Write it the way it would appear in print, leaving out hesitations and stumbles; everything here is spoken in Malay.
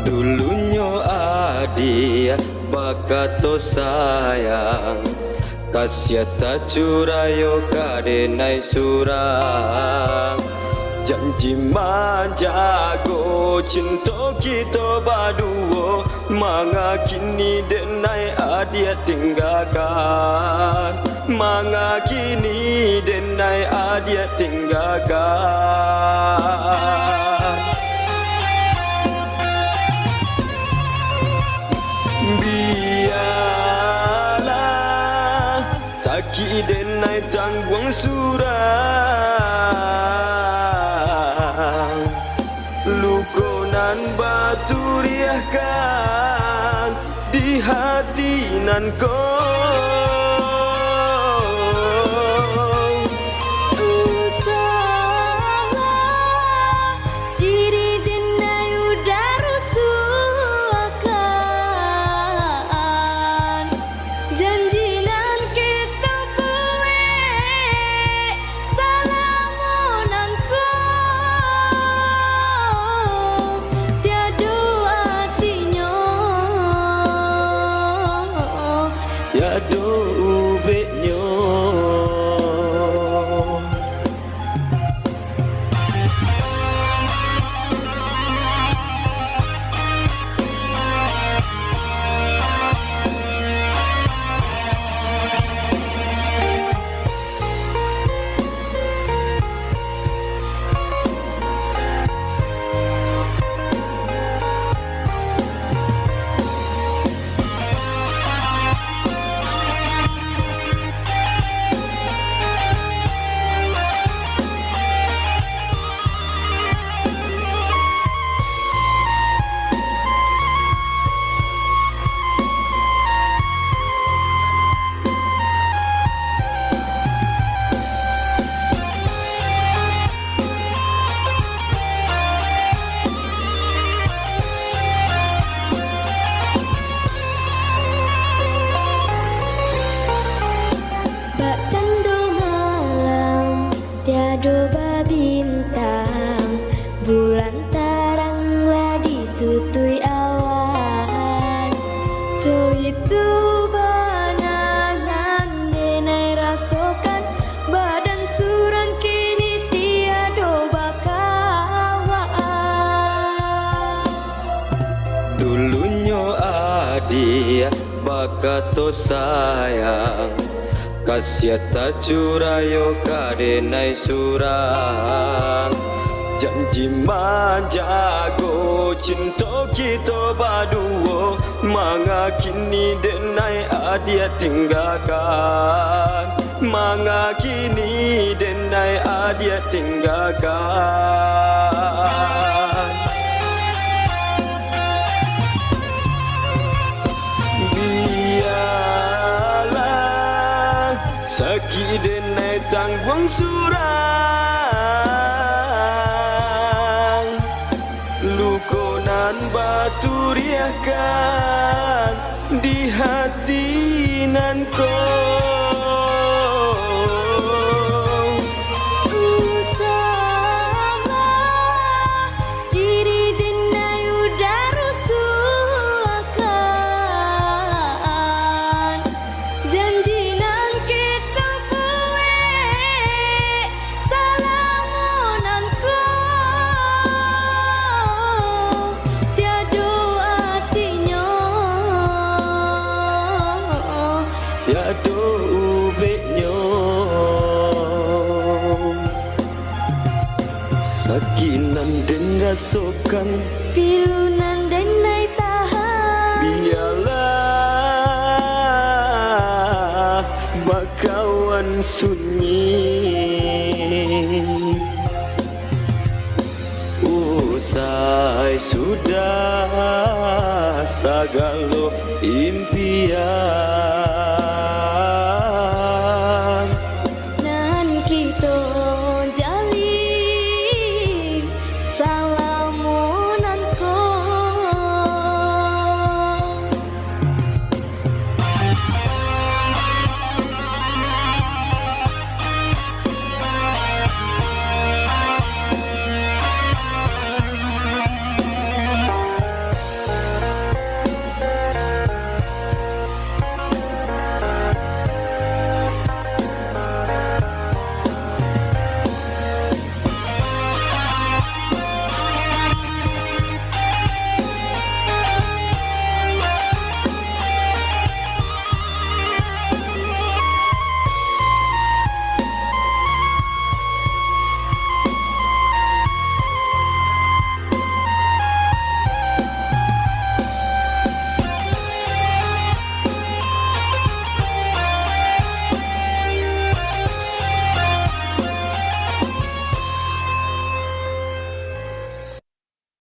Dulunya adia bakato sayang kasyata curayo kadenai surang janji manjago cinta kita baduo manga kini denai adia tinggalkan manga kini denai adia tinggalkan biarlah sakit denai tanggung surang lukonan batu riahkan di hati nan yado ubeknya Doba bintang bulan teranglah ditutui awan cuy itu banangan denai rasakan badan surang kini tiada bakawan dulunya adia bakato sayang kasyata curayo kadenai surang janji manjago cinta kita baduo manga kini denai adia tinggalkan manga kini denai adia tinggalkan sakit denai tanggung surang lukonan batu riahkan di hati nan yado ubeknya sakinan dengar sokan pilunan denai tahan biarlah bakawan sunyi usai sudah sagalo impian